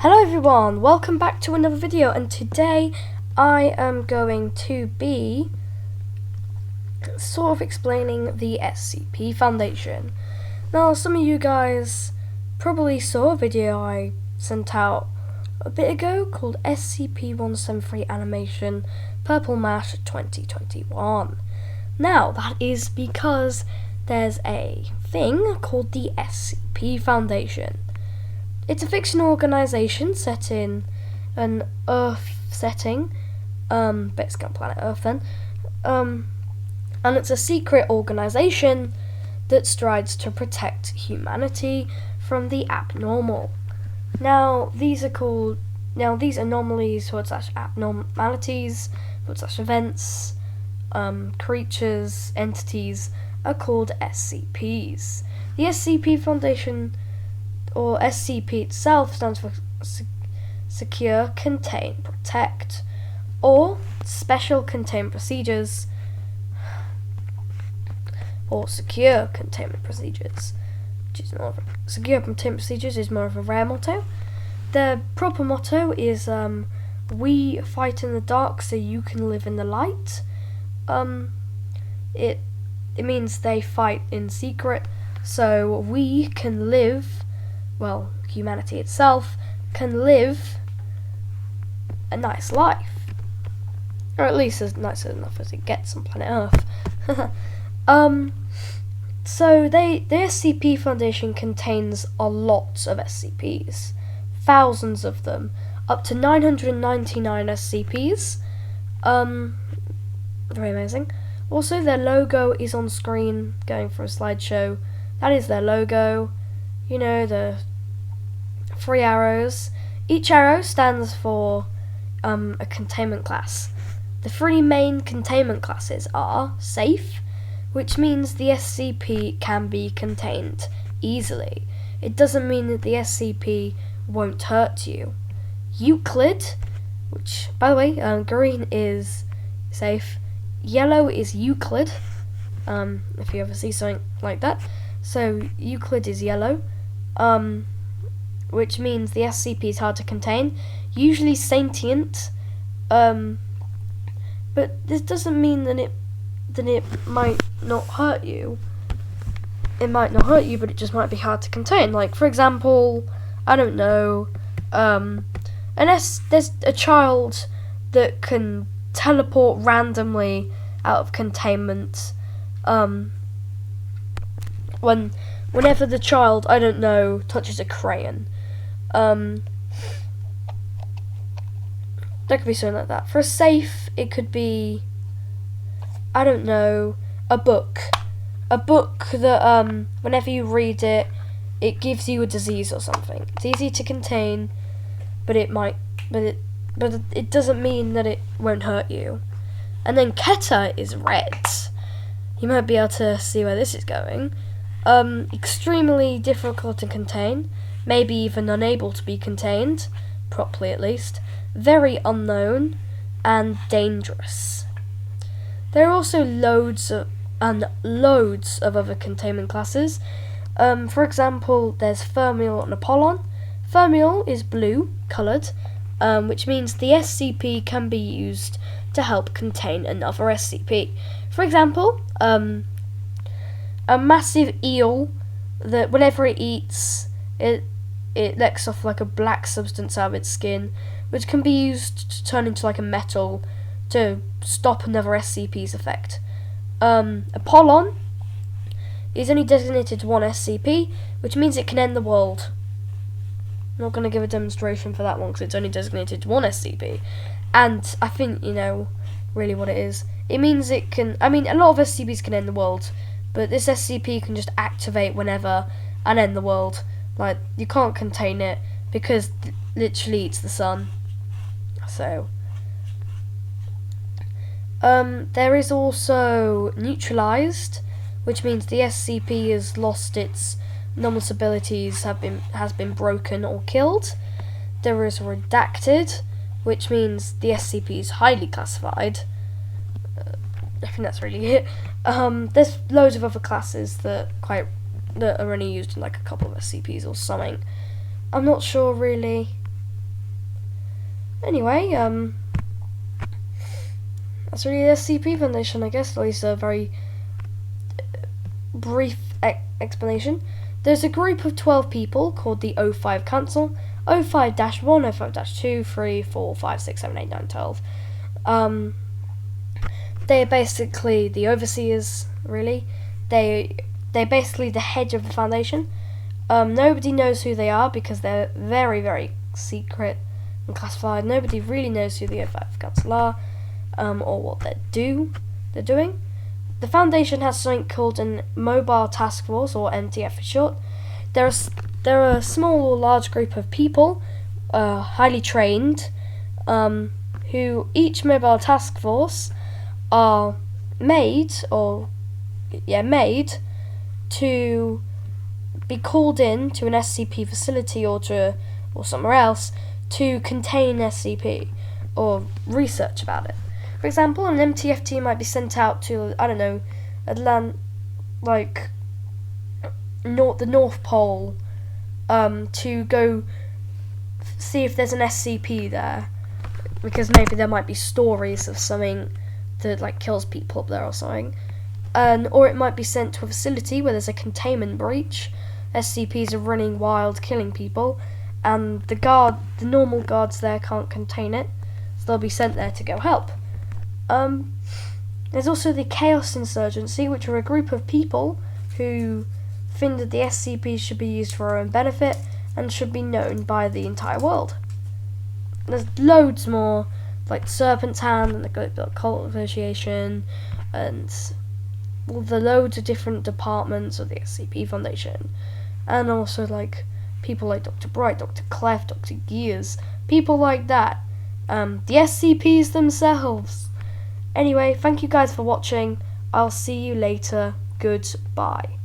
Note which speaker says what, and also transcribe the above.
Speaker 1: Hello everyone, welcome back to another video, and today I am going to be sort of explaining the SCP-foundation. Now, some of you guys probably saw a video I sent out a bit ago called SCP-173 Animation Purple Mash 2021. Now, that is because there's a thing called the SCP-foundation. It's a fictional organisation set in an Earth setting, basically on planet Earth then, and it's a secret organisation that strives to protect humanity from the abnormal. Now, these anomalies, abnormalities, events, creatures, entities, are called SCPs. The SCP Foundation, or SCP itself, stands for Secure, Contain, Protect, or Special Containment Procedures, or Secure Containment Procedures, Secure Containment Procedures is more of a rare motto. Their proper motto is, we fight in the dark so you can live in the light. It means they fight in secret so we can live, well, humanity itself can live a nice life, or at least as nice enough as it gets on planet Earth. So the SCP Foundation contains a lot of SCPs, thousands of them, up to 999 SCPs. Very amazing. Also, their logo is on screen, going for a slideshow. That is their logo. You know, the 3 arrows. Each arrow stands for a containment class. The 3 main containment classes are safe, which means the SCP can be contained easily. It doesn't mean that the SCP won't hurt you. Euclid, which, by the way, green is safe, yellow is Euclid, if you ever see something like that. So Euclid is yellow, which means the SCP is hard to contain, usually sentient, but this doesn't mean that it might not hurt you. It might not hurt you, but it just might be hard to contain. Like, for example, I don't know, unless there's a child that can teleport randomly out of containment, whenever the child, I don't know, touches a crayon. There could be something like that. For a safe, it could be, I don't know, a book. A book that, whenever you read it, it gives you a disease or something. It's easy to contain, but it doesn't mean that it won't hurt you. And then Keta is red. You might be able to see where this is going. Extremely difficult to contain, maybe even unable to be contained, properly at least, very unknown, and dangerous. There are also loads of other containment classes. For example, there's Fermial and Apollon. Fermial is blue coloured, which means the SCP can be used to help contain another SCP. For example, a massive eel that whenever it eats, it lets off like a black substance out of its skin, which can be used to turn into like a metal to stop another SCP's effect. Apollon is only designated to one SCP, which means it can end the world. I'm not going to give a demonstration for that one because it's only designated to one SCP. And I think you know really what it is. It means it can, a lot of SCPs can end the world, but this SCP can just activate whenever and end the world. Like, you can't contain it because literally it's the sun. So, there is also neutralized, which means the SCP has lost its normal abilities, has been broken or killed. There is redacted, which means the SCP is highly classified. I think that's really it. There's loads of other classes that are only used in like a couple of SCPs or something. I'm not sure really. Anyway, that's really the SCP-foundation, I guess, at least a very brief explanation. There's a group of 12 people called the O5 Council. O5-1, O5-2, 3, 4, 5, 6, 7, 8, 9, 12. They're basically the overseers, really. They're basically the head of the foundation. Nobody knows who they are because they're very, very secret and classified. Nobody really knows who the O5 Council are, or what they're doing. The foundation has something called an Mobile Task Force, or MTF for short. They're a small or large group of people, highly trained, who each mobile task force are made to be called in to an SCP facility or somewhere else to contain SCP or research about it. For example, an MTF team might be sent out to, I don't know, the North Pole, to go see if there's an SCP there, because maybe there might be stories of something that kills people up there or something. Or it might be sent to a facility where there's a containment breach. SCPs are running wild, killing people, and the normal guards there can't contain it, so they'll be sent there to go help. There's also the Chaos Insurgency, which are a group of people who think that the SCP should be used for our own benefit and should be known by the entire world. There's loads more, like Serpent's Hand and the Global Occult Association, and the loads of different departments of the SCP-foundation, and also people like Dr. Bright, Dr. Clef, Dr. Gears, people like that. The SCPs themselves. Anyway, thank you guys for watching. I'll see you later. Goodbye.